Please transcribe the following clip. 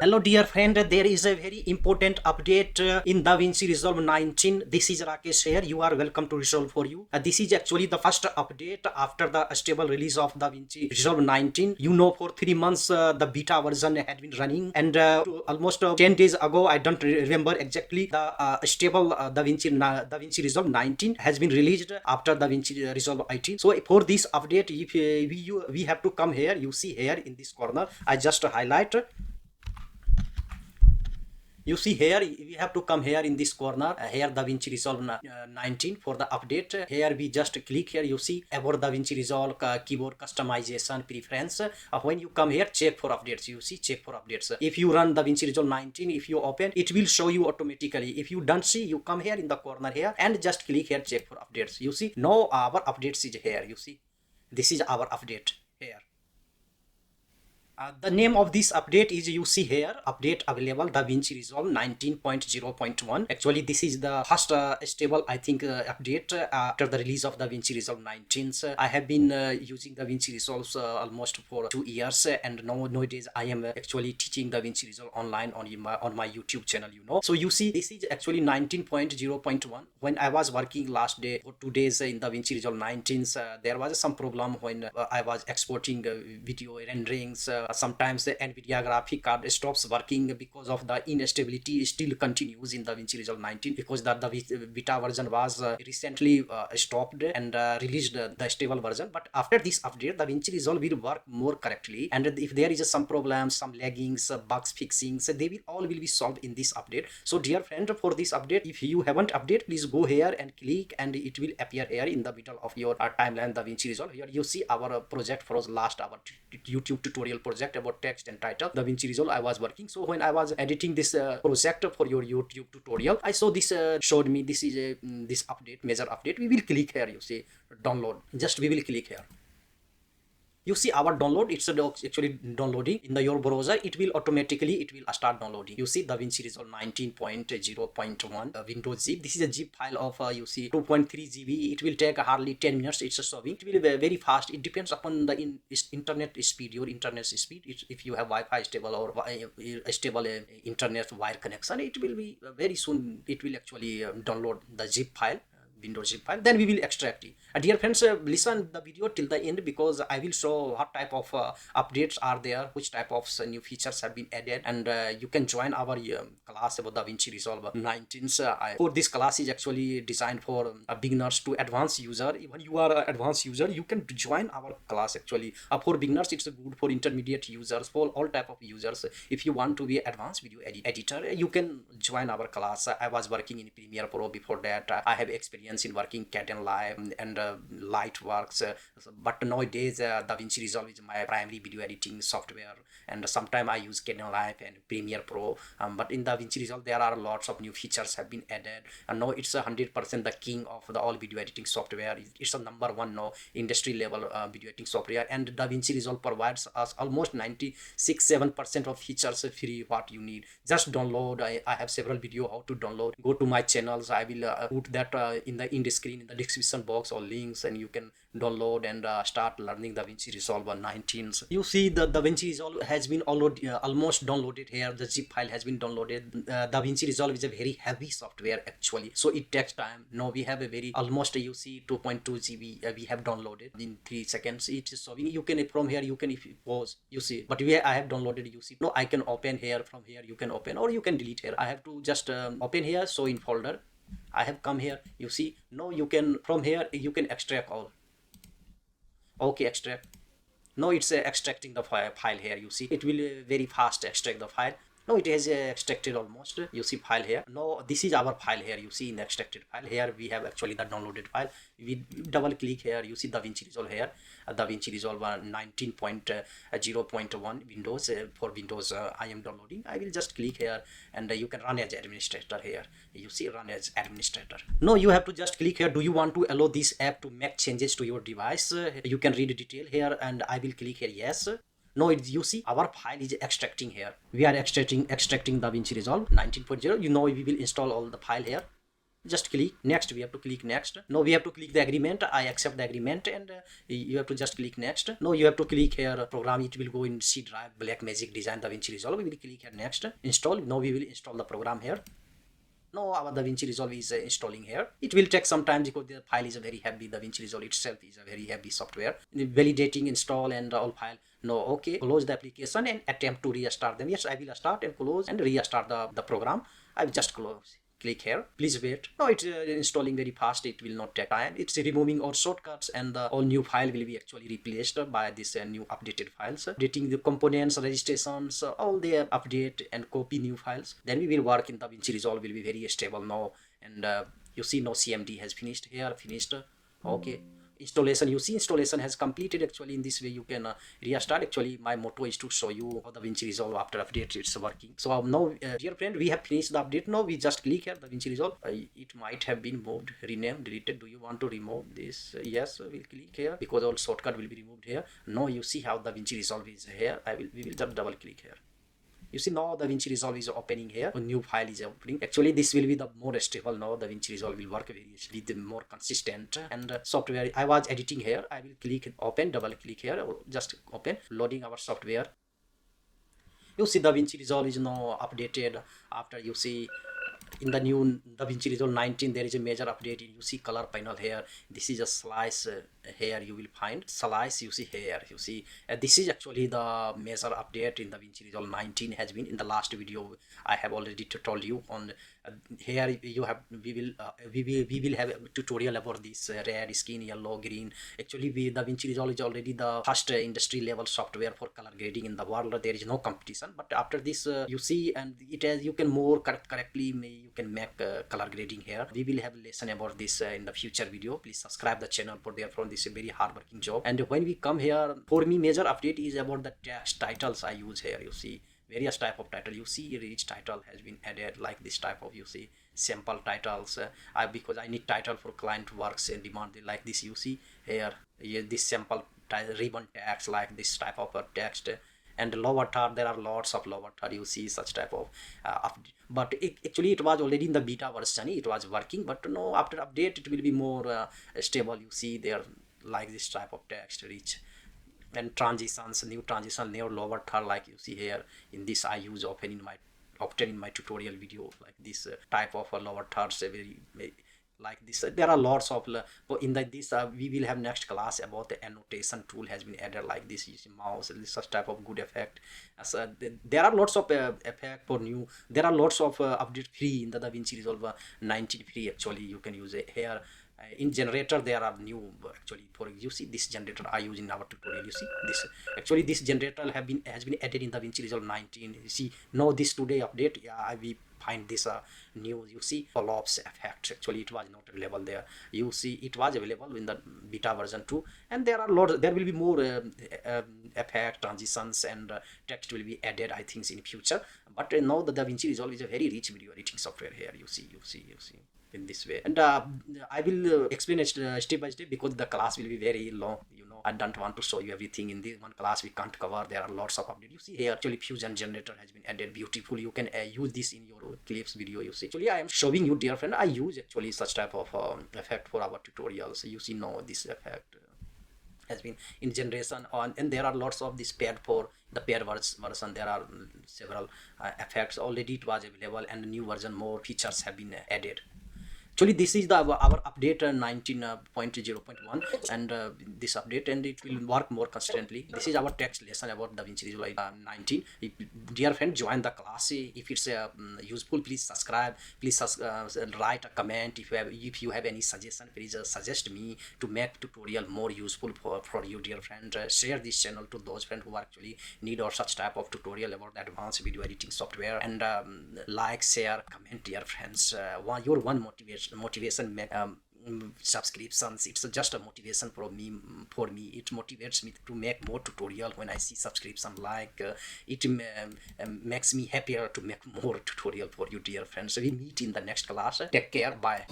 Hello dear friend, there is a very important update in DaVinci Resolve 19. This is Rakesh here. You are welcome to Resolve for you. This is actually the first update after the stable release of DaVinci Resolve 19. You know, for 3 months the beta version had been running, and almost 10 days ago, I don't remember exactly, the stable DaVinci Resolve 19 has been released after DaVinci Resolve 18. So for this update, if we have to come here, you see here in this corner, I just highlight. You see here, we have to come here in this corner, here DaVinci Resolve 19 for the update. Here we just click here, you see about DaVinci Resolve keyboard customization preference. When you come here, check for updates, you see check for updates. If you run DaVinci Resolve 19, if you open, it will show you automatically. If you don't see, you come here in the corner here and just click here, check for updates. You see, now our updates is here, you see. This is our update here. The name of this update is, you see here, update available DaVinci Resolve 19.0.1. Actually, this is the first stable, I think, update after the release of DaVinci Resolve 19. I have been using DaVinci Resolve almost for 2 years, and nowadays I am actually teaching DaVinci Resolve online on my YouTube channel, you know. So you see, this is actually 19.0.1. When I was working last day for 2 days in DaVinci Resolve 19, there was some problem when I was exporting video renderings. Sometimes the NVIDIA graphic card stops working because of the instability still continues in DaVinci Resolve 19, because the beta version was recently stopped and released the stable version. But after this update, DaVinci Resolve will work more correctly, and if there is some problems, some laggings, bugs fixings, they will all be solved in this update. So dear friend, for this update, if you haven't updated, please go here and click, and it will appear here in the middle of your timeline DaVinci Resolve. Here you see our project for last, our YouTube tutorial project about text and title DaVinci Resolve I was working. So when I was editing this project for your YouTube tutorial, I saw this showed me this is this update, major update. We will click here, you see download, just we will click here. You see our download, it's actually downloading in your browser. It will automatically, start downloading. You see DaVinci Resolve 19.0.1 Windows zip. This is a zip file of you see 2.3 GB. It will take hardly 10 minutes. It's showing. It will be very fast. It depends upon the internet speed, your internet speed. If you have Wi-Fi stable or a stable internet wire connection, it will be very soon. It will actually download the zip file, Windows zip file. Then we will extract it. Dear friends, listen the video till the end, because I will show what type of updates are there, which type of new features have been added, and you can join our class about DaVinci Resolve 19. For this class is actually designed for beginners to advanced user. When you are an advanced user, you can join our class. Actually for beginners, it's good. For intermediate users, for all type of users, if you want to be advanced video editor, you can join our class. I was working in Premiere Pro before that. I have experience in working Kdenlive Live and Lightworks, but nowadays DaVinci Resolve is my primary video editing software, and sometimes I use Kdenlive Live and Premiere Pro, but in DaVinci Resolve there are lots of new features have been added, and now it's 100% the king of the all video editing software. It's a number one now industry level video editing software, and DaVinci Resolve provides us almost 96-7% of features free what you need. Just download. I have several video how to download. Go to my channels. I will put that in the screen in the description box or links, and you can download and start learning DaVinci Resolve 19. You see the DaVinci Resolve has been almost downloaded here. The zip file has been downloaded. DaVinci Resolve is a very heavy software actually, so it takes time. Now we have a very almost you see 2.2 GB we have downloaded in 3 seconds. It is showing. You can from here, you can, if you pause, you see, but I have downloaded, you see. No, I can open here. From here you can open, or you can delete here. I have to just open here, so in folder I have come here, you see. Now you can, from here you can extract all. Okay, extract. Now it's extracting the file here, you see. It will very fast extract the file. Now it has extracted almost, you see file here. Now this is our file here, you see in the extracted file. Here we have actually the downloaded file. We double click here, you see DaVinci Resolve here. DaVinci Resolve 19.0.1 Windows. For Windows I am downloading. I will just click here, and you can run as administrator here. You see run as administrator. Now you have to just click here. Do you want to allow this app to make changes to your device? You can read detail here, and I will click here yes. Now you see our file is extracting here. We are extracting DaVinci Resolve 19.0. You know, we will install all the file here. just click next. We have to click next. Now we have to click the agreement. I accept the agreement, and you have to just click next. Now you have to click here program. It will go in C drive, Blackmagic Design DaVinci Resolve. We will click here next, install. Now we will install the program here. Now our DaVinci Resolve is installing here. It will take some time because the file is very heavy. DaVinci Resolve itself is a very heavy software. Validating, install, and all file. No, okay. Close the application and attempt to restart them. Yes, I will start and close and restart the program. I will just close. Click here. Please wait. No, it's installing very fast. It will not take time. It's removing all shortcuts, and the all new file will be actually replaced by this new updated files. Updating the components, registrations, all the update and copy new files. Then we will work in DaVinci Resolve. Will be very stable now. And you see now CMD has finished here. Finished. Okay. Installation, you see installation has completed. Actually in this way you can restart. Actually my motto is to show you how DaVinci Resolve after update it's working. So now dear friend, we have finished the update. Now we just click here DaVinci Resolve. It might have been moved, renamed, deleted. Do you want to remove this? Yes, we'll click here because all shortcut will be removed here. Now you see how DaVinci Resolve is here. We will just double click here. You see now DaVinci Resolve is opening here. A new file is opening. Actually this will be the more stable now. DaVinci Resolve will work with more consistent and software. I was editing here. I will click open, double click here, just open, loading our software. You see DaVinci Resolve is now updated. After you see in the new DaVinci Resolve 19 there is a major update. You see color panel here. This is a slice here you will find slice. You see here, you see this is actually the major update in DaVinci Resolve 19 has been. In the last video I have already told you on here you have we will have a tutorial about this red, skin, yellow, green. Actually DaVinci Resolve is already the first industry level software for color grading in the world. There is no competition, but after this you see, and it has you can more correctly you can make color grading here. We will have a lesson about this in the future video. Please subscribe the channel for therefore this is a very hard working job. And when we come here, for me major update is about the text titles I use here. You see various type of title. You see each title has been added like this type of, you see sample titles. Because I need title for client works and demand like this. You see here, this sample ribbon text like this type of text. And lower third, there are lots of lower third. You see such type of but actually it was already in the beta version. It was working, but no, after update it will be more stable. You see there like this type of text rich. And transitions, new transition, new lower third, like you see here in this I use often in my tutorial video, like this type of lower thirds very like this. There are lots of in this we will have next class about the annotation tool has been added like this. You see mouse, such type of good effect. There are lots of effect for new. There are lots of update free in the DaVinci Resolve 19 free. Actually you can use it here. In generator there are new actually for you see this generator I use in our tutorial. You see this actually this generator has been added in DaVinci Resolve 19. You see now this today update, yeah, we find this new, you see follow-ups effect. Actually it was not available there. You see it was available in the beta version 2, and there are lots, there will be more effect, transitions, and text will be added I think in future. But now the DaVinci Resolve is a very rich video editing software here. You see in this way. And I will explain it step by step because the class will be very long. You know, I don't want to show you everything in this one class. We can't cover. There are lots of updates. You see here actually fusion generator has been added. Beautiful. You can use this in your clips video. You see actually I am showing you, dear friend, I use actually such type of effect for our tutorials. You see now this effect has been in generation on, and there are lots of this paired for the paired version. There are several effects already. It was available, and the new version more features have been added. Actually this is our update 19.0.1 and this update, and it will work more consistently. This is our text lesson about DaVinci Resolve 19. Dear friend, join the class. If it's useful, please subscribe. Please write a comment. If you have any suggestion, please suggest me to make tutorial more useful for you, dear friend. Share this channel to those friends who actually need or such type of tutorial about advanced video editing software. And like, share, comment, dear friends. Your one motivation subscriptions, it's just a motivation for me. It motivates me to make more tutorial. When I see subscription, like it makes me happier to make more tutorial for you, dear friends. We meet in the next class. Take care, bye.